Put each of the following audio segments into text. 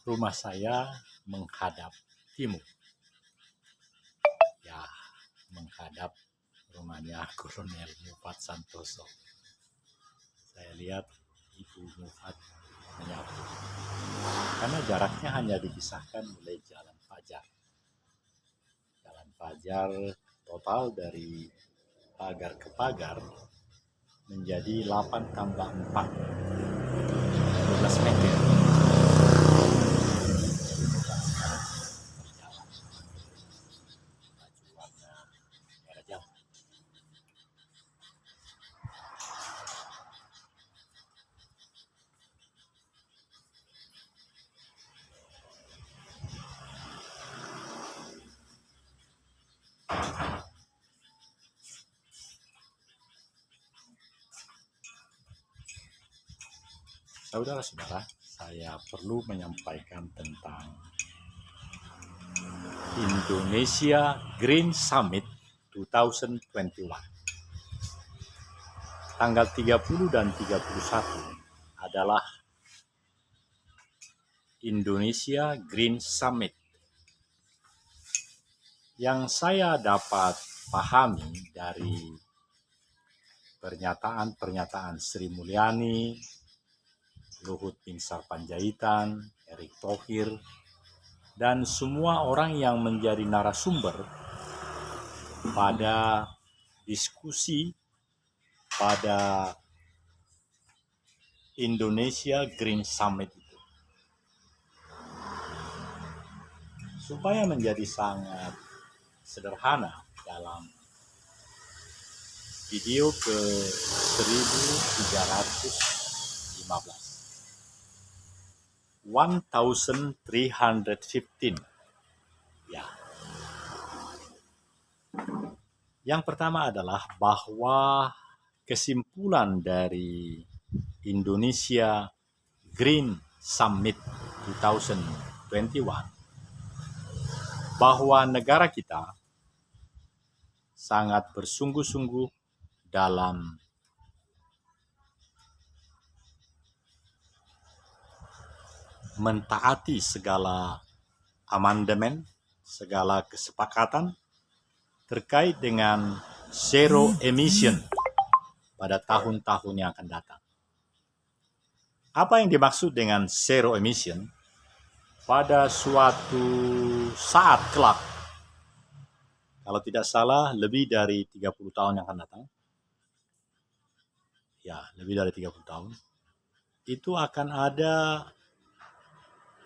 Rumah saya menghadap timur. Ya, menghadap rumahnya Kolonel Mufat Santoso. Saya lihat Ibu Mufat menyapu. Karena jaraknya hanya dipisahkan oleh Jalan Fajar. Jalan Fajar total dari pagar ke pagar menjadi 8 tambah 4, 12 meter. Baju warna merah jam. Saudara-saudara, saya perlu menyampaikan tentang Indonesia Green Summit 2021. Tanggal 30 dan 31 adalah Indonesia Green Summit. Yang saya dapat pahami dari pernyataan Sri Mulyani, Luhut Binsar Panjaitan, Erick Thohir, dan semua orang yang menjadi narasumber pada diskusi pada Indonesia Green Summit itu. Supaya menjadi sangat sederhana dalam video ke 1315. 1315. Ya. Yang pertama adalah bahwa kesimpulan dari Indonesia Green Summit 2021 bahwa negara kita sangat bersungguh-sungguh dalam mentaati segala amandemen, segala kesepakatan terkait dengan zero emission pada tahun-tahun yang akan datang. Apa yang dimaksud dengan zero emission? Pada suatu saat kelak, kalau tidak salah lebih dari 30 tahun yang akan datang, ya lebih dari 30 tahun, itu akan ada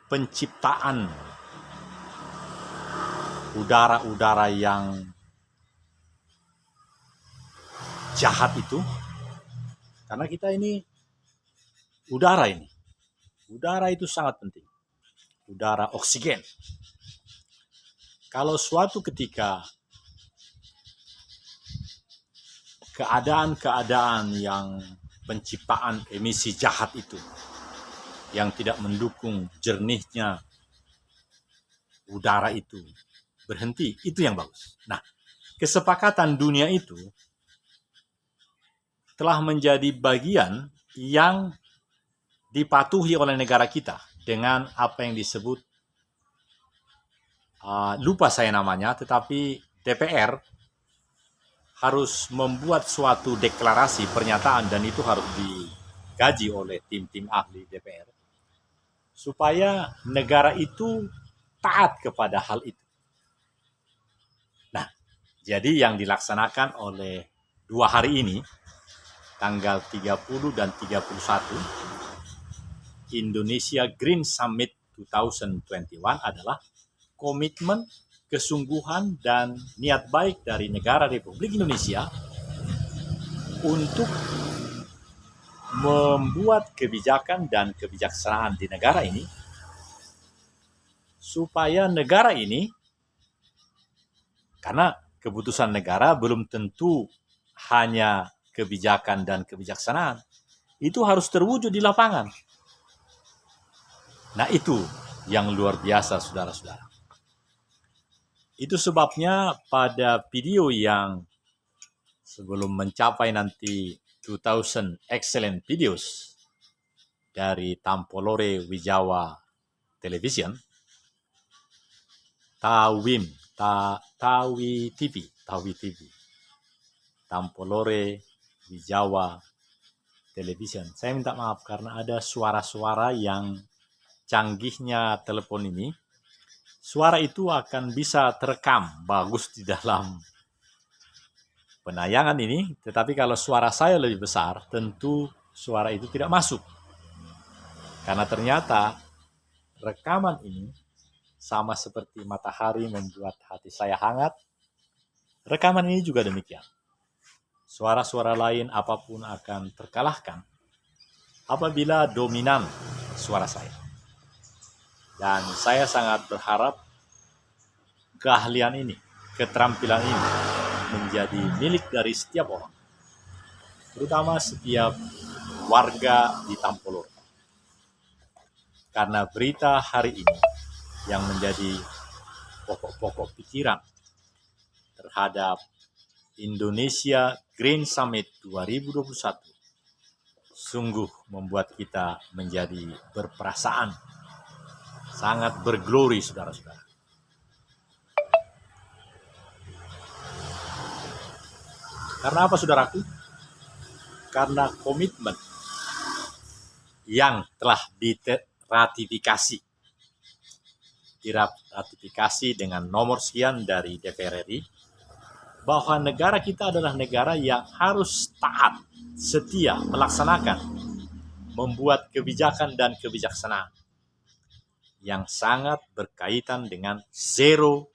penciptaan udara-udara yang jahat itu, karena kita ini udara itu sangat penting, udara oksigen. Kalau suatu ketika keadaan yang penciptaan emisi jahat itu yang tidak mendukung jernihnya udara itu berhenti, itu yang bagus. Nah, kesepakatan dunia itu telah menjadi bagian yang dipatuhi oleh negara kita dengan apa yang disebut, lupa saya namanya, tetapi DPR harus membuat suatu deklarasi pernyataan dan itu harus digaji oleh tim-tim ahli DPR supaya negara itu taat kepada hal itu. Nah, jadi yang dilaksanakan oleh 2 hari ini, tanggal 30 dan 31, Indonesia Green Summit 2021 adalah komitmen, kesungguhan, dan niat baik dari negara Republik Indonesia untuk membuat kebijakan dan kebijaksanaan di negara ini supaya negara ini, karena keputusan negara belum tentu hanya kebijakan dan kebijaksanaan, itu harus terwujud di lapangan. Nah, itu yang luar biasa, saudara-saudara. Itu sebabnya pada video yang sebelum mencapai nanti 2000 excellent videos, dari Tampolore Wijawa Television, Tawi TV, Tampolore Wijawa Television. Saya minta maaf karena ada suara-suara yang canggihnya telepon ini. Suara itu akan bisa terekam bagus di dalam penayangan ini, tetapi kalau suara saya lebih besar, tentu suara itu tidak masuk. Karena ternyata rekaman ini sama seperti matahari membuat hati saya hangat, rekaman ini juga demikian. Suara-suara lain apapun akan terkalahkan apabila dominan suara saya. Dan saya sangat berharap keahlian ini, keterampilan ini menjadi milik dari setiap orang, terutama setiap warga di Tampolore. Karena berita hari ini yang menjadi pokok-pokok pikiran terhadap Indonesia Green Summit 2021 sungguh membuat kita menjadi berperasaan, sangat berglori, saudara-saudara. Karena apa, saudaraku? Karena komitmen yang telah diratifikasi dengan nomor sekian dari DPR RI, bahwa negara kita adalah negara yang harus taat, setia, melaksanakan, membuat kebijakan dan kebijaksanaan yang sangat berkaitan dengan zero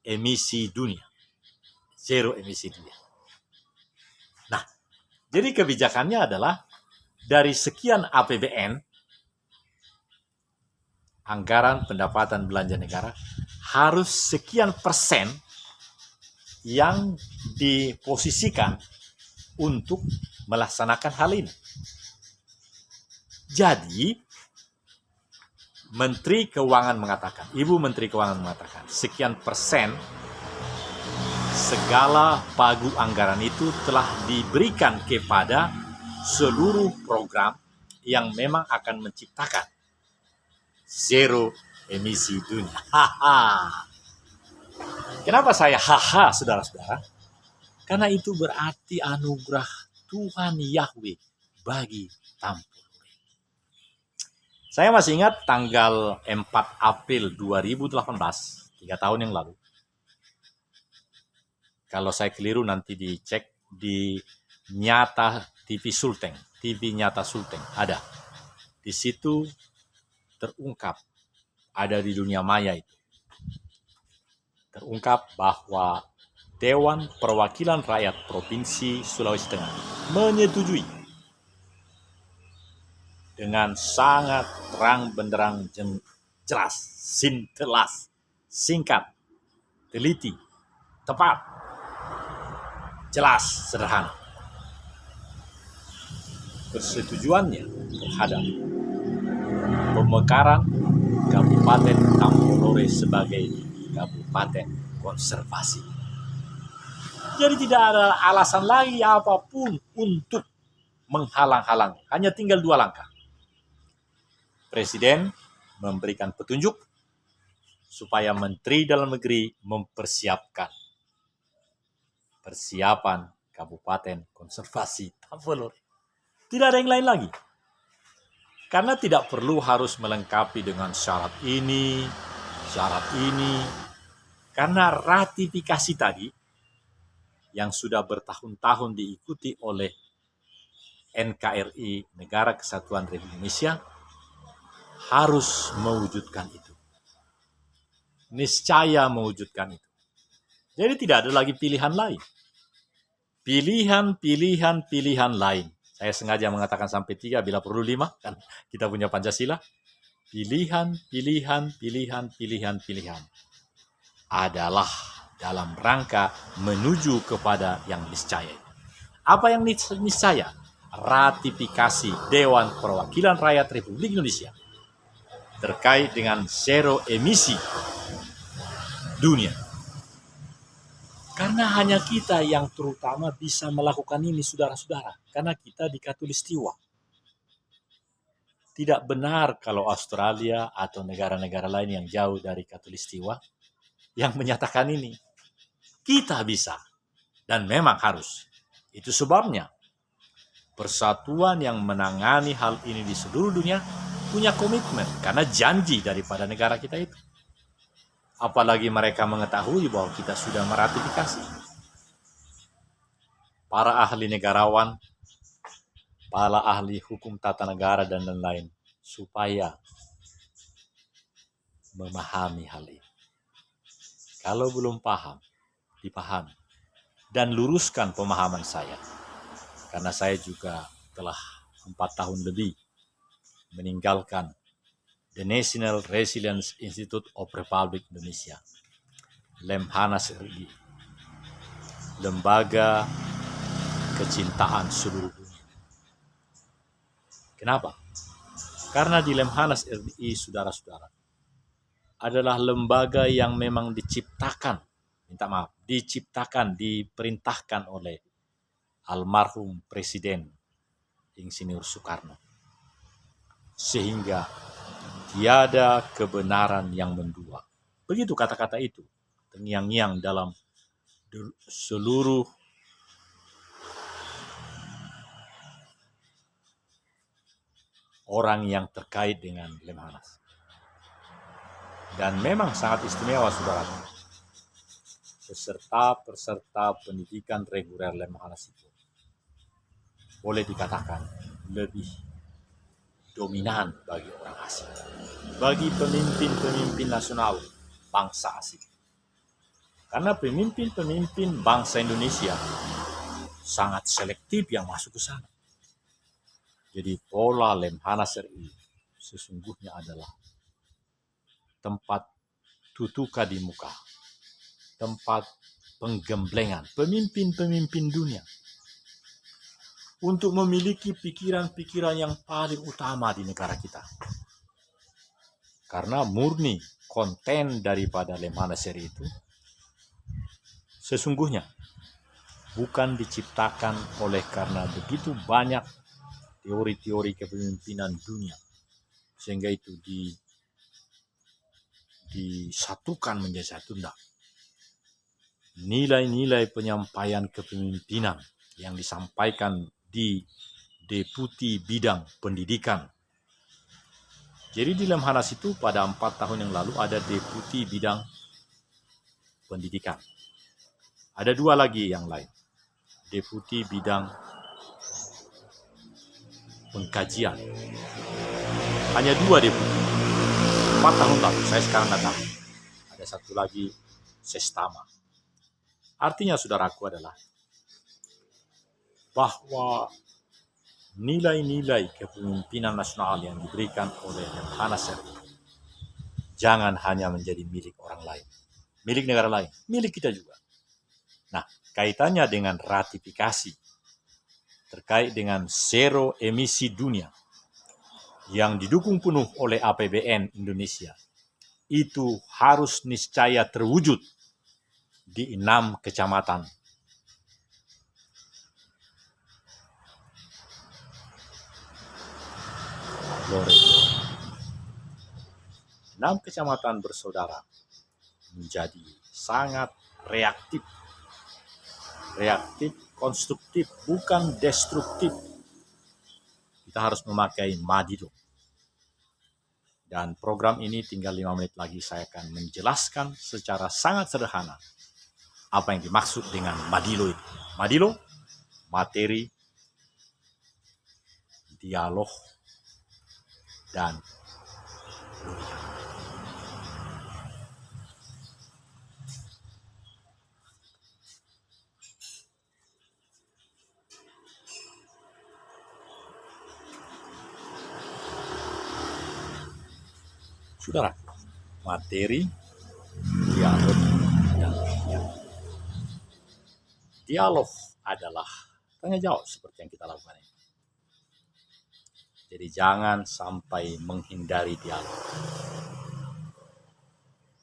emisi dunia. Zero emisi dunia. Nah, jadi kebijakannya adalah dari sekian APBN, anggaran pendapatan belanja negara, harus sekian persen yang diposisikan untuk melaksanakan hal ini. Jadi, Ibu Menteri Keuangan mengatakan, sekian persen segala pagu anggaran itu telah diberikan kepada seluruh program yang memang akan menciptakan zero emisi dunia. Kenapa saya haha, saudara-saudara? Karena itu berarti anugerah Tuhan Yahweh bagi Tampolore. Saya masih ingat tanggal 4 April 2018, 3 tahun yang lalu. Kalau saya keliru nanti dicek di Nyata TV Sulteng, TV Nyata Sulteng, ada. Di situ terungkap, ada di dunia maya itu. Terungkap bahwa Dewan Perwakilan Rakyat Provinsi Sulawesi Tengah menyetujui dengan sangat terang benderang, jelas, sintelas, singkat, teliti, tepat, jelas, sederhana. Persetujuannya terhadap pemekaran Kabupaten Tampolore sebagai kabupaten konservasi. Jadi tidak ada alasan lagi apapun untuk menghalang-halang. Hanya tinggal 2 langkah. Presiden memberikan petunjuk supaya Menteri Dalam Negeri mempersiapkan persiapan Kabupaten Konservasi Tampolore. Tidak ada yang lain lagi. Karena tidak perlu harus melengkapi dengan syarat ini. Karena ratifikasi tadi yang sudah bertahun-tahun diikuti oleh NKRI, Negara Kesatuan Republik Indonesia, harus mewujudkan itu. Niscaya mewujudkan itu. Jadi tidak ada lagi pilihan lain. Pilihan lain. Saya sengaja mengatakan sampai 3, bila perlu 5, kan kita punya Pancasila. Pilihan adalah dalam rangka menuju kepada yang niscaya. Apa yang niscaya? Ratifikasi Dewan Perwakilan Rakyat Republik Indonesia terkait dengan zero emisi dunia. Karena hanya kita yang terutama bisa melakukan ini, saudara-saudara. Karena kita di Khatulistiwa. Tidak benar kalau Australia atau negara-negara lain yang jauh dari Katulistiwa yang menyatakan ini. Kita bisa dan memang harus. Itu sebabnya persatuan yang menangani hal ini di seluruh dunia punya komitmen karena janji daripada negara kita itu. Apalagi mereka mengetahui bahwa kita sudah meratifikasi. Para ahli negarawan, para ahli hukum tata negara dan lain-lain supaya memahami hal ini. Kalau belum paham, dipahami dan luruskan pemahaman saya. Karena saya juga telah 4 tahun lebih meninggalkan The National Resilience Institute of Republic Indonesia, Lemhanas RI, lembaga kecintaan seluruh dunia. Kenapa? Karena di Lemhanas RI, saudara-saudara, adalah lembaga yang memang diciptakan, diperintahkan oleh almarhum Presiden Insinyur Soekarno. Sehingga tiada kebenaran yang mendua. Begitu kata-kata itu, terngiang-ngiang dalam seluruh orang yang terkait dengan Lemhanas. Dan memang sangat istimewa, saudara. Peserta pendidikan reguler Lemhanas itu boleh dikatakan lebih dominan bagi orang asing, bagi pemimpin-pemimpin nasional bangsa asing. Karena pemimpin-pemimpin bangsa Indonesia sangat selektif yang masuk ke sana. Jadi pola Lemhanas RI sesungguhnya adalah tempat tutuka di muka, tempat penggemblengan pemimpin-pemimpin dunia untuk memiliki pikiran-pikiran yang paling utama di negara kita. Karena murni konten daripada Lemhanas RI itu sesungguhnya bukan diciptakan oleh karena begitu banyak teori-teori kepemimpinan dunia sehingga itu disatukan menjadi satu. Nilai-nilai penyampaian kepemimpinan yang disampaikan di Deputi Bidang Pendidikan. Jadi di Lemhanas itu pada 4 tahun yang lalu ada Deputi Bidang Pendidikan. Ada 2 lagi yang lain. Deputi Bidang Pengkajian. Hanya 2 deputi. 4 tahun lalu, saya sekarang nggak tahu. Ada 1 lagi Sestama. Artinya saudaraku adalah bahwa nilai-nilai kepemimpinan nasional yang diberikan oleh Lemhanas RI jangan hanya menjadi milik orang lain, milik negara lain, milik kita juga. Nah, kaitannya dengan ratifikasi terkait dengan zero emisi dunia yang didukung penuh oleh APBN Indonesia, itu harus niscaya terwujud di 6 kecamatan. Glore. 6 kecamatan bersaudara menjadi sangat reaktif, konstruktif, bukan destruktif. Kita harus memakai Madilo. Dan program ini tinggal 5 menit lagi saya akan menjelaskan secara sangat sederhana apa yang dimaksud dengan Madilo itu. Madilo, materi, dialog, dan saudara, materi, dialog, dan logika. Dialog adalah tanya jawab seperti yang kita lakukan ini. Jadi jangan sampai menghindari dialog.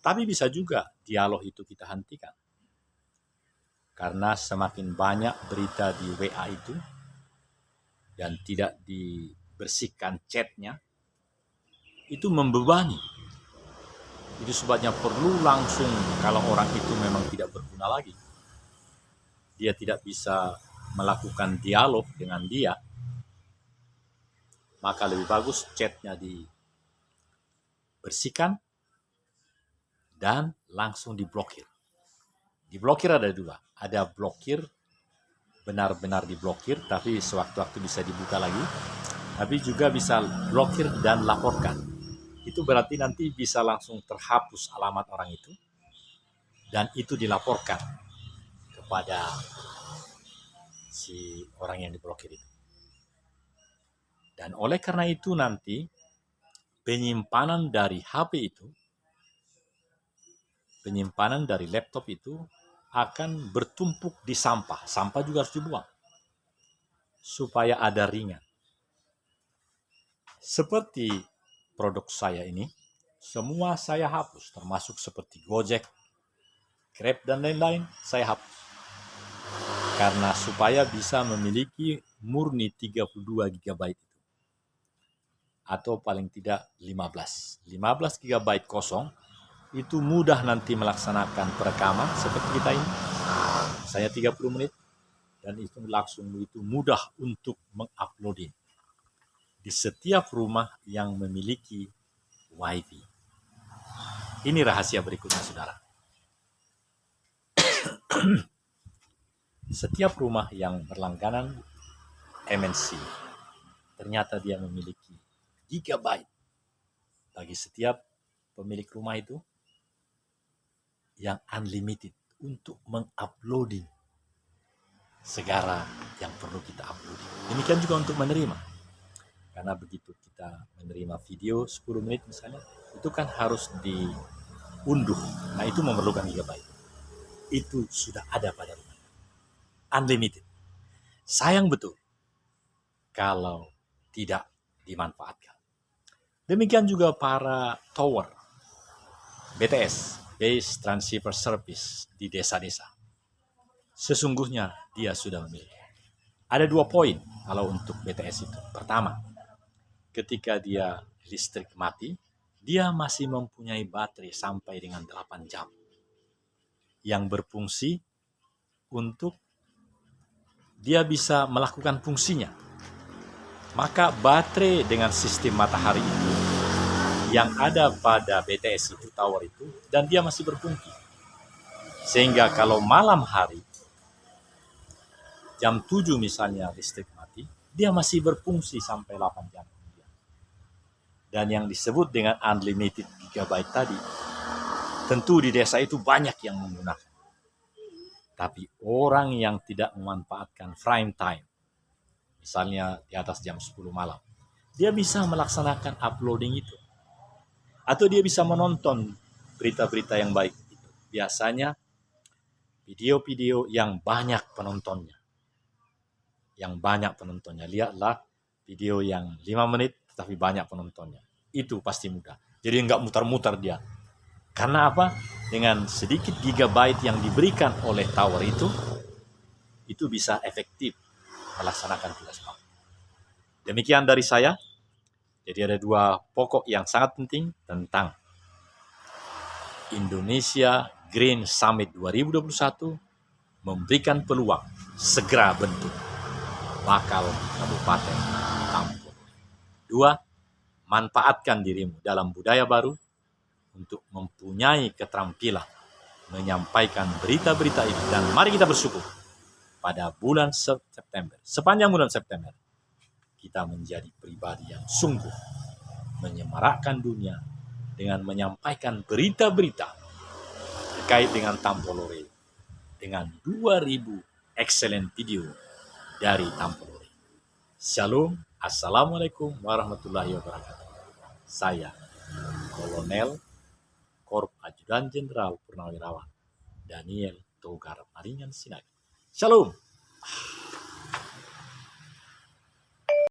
Tapi bisa juga dialog itu kita hentikan. Karena semakin banyak berita di WA itu dan tidak dibersihkan chatnya, itu membebani. Itu sebabnya perlu langsung, kalau orang itu memang tidak berguna lagi, dia tidak bisa melakukan dialog dengan dia, maka lebih bagus chatnya dibersihkan dan langsung diblokir. Diblokir ada dua, ada blokir benar-benar diblokir tapi sewaktu-waktu bisa dibuka lagi, tapi juga bisa blokir dan laporkan. Itu berarti nanti bisa langsung terhapus alamat orang itu dan itu dilaporkan kepada si orang yang diblokir itu. Dan oleh karena itu nanti penyimpanan dari HP itu, penyimpanan dari laptop itu akan bertumpuk di sampah. Sampah juga harus dibuang supaya ada ringan. Seperti produk saya ini, semua saya hapus, termasuk seperti Gojek, Grab, dan lain-lain, saya hapus. Karena supaya bisa memiliki murni 32 GB itu. Atau paling tidak 15. 15 GB kosong, itu mudah nanti melaksanakan perekaman seperti kita ini. Saya 30 menit, dan itu langsung itu mudah untuk menguploading di setiap rumah yang memiliki WiFi. Ini rahasia berikutnya, saudara. Setiap rumah yang berlangganan MNC, ternyata dia memiliki gigabyte. Bagi setiap pemilik rumah itu yang unlimited untuk menguploading segala yang perlu kita uploading. Demikian juga untuk menerima. Karena begitu kita menerima video 10 menit misalnya, itu kan harus diunduh. Nah, itu memerlukan gigabyte. Itu sudah ada pada rumah. Unlimited. Sayang betul kalau tidak dimanfaatkan. Demikian juga para tower BTS, Base Transceiver Service, di desa-desa. Sesungguhnya dia sudah memiliki. Ada 2 poin kalau untuk BTS itu. Pertama, ketika dia listrik mati, dia masih mempunyai baterai sampai dengan 8 jam yang berfungsi untuk dia bisa melakukan fungsinya. Maka baterai dengan sistem matahari itu yang ada pada BTS itu, tower itu, dan dia masih berfungsi. Sehingga kalau malam hari, jam 7 misalnya listrik mati, dia masih berfungsi sampai 8 jam. Dan yang disebut dengan unlimited gigabyte tadi, tentu di desa itu banyak yang menggunakan. Tapi orang yang tidak memanfaatkan prime time, misalnya di atas jam 10 malam, dia bisa melaksanakan uploading itu. Atau dia bisa menonton berita-berita yang baik itu. Biasanya video-video yang banyak penontonnya. Lihatlah video yang 5 menit tapi banyak penontonnya. Itu pasti mudah. Jadi nggak mutar-mutar dia. Karena apa? Dengan sedikit gigabyte yang diberikan oleh tower itu bisa efektif melaksanakan tugas kamu. Demikian dari saya. Jadi ada 2 pokok yang sangat penting tentang Indonesia Green Summit 2021 memberikan peluang segera bentuk bakal Kabupaten Tampo. 2, manfaatkan dirimu dalam budaya baru untuk mempunyai keterampilan menyampaikan berita-berita itu. Dan mari kita bersyukur pada bulan September, sepanjang bulan September, kita menjadi pribadi yang sungguh menyemarakkan dunia dengan menyampaikan berita-berita terkait dengan Tampolore dengan 2000 excellent video dari Tampolore. Shalom, Assalamualaikum warahmatullahi wabarakatuh. Saya Kolonel Korp Ajudan Jenderal Purnawirawan Daniel Togar Maringan Sinagi. Shalom.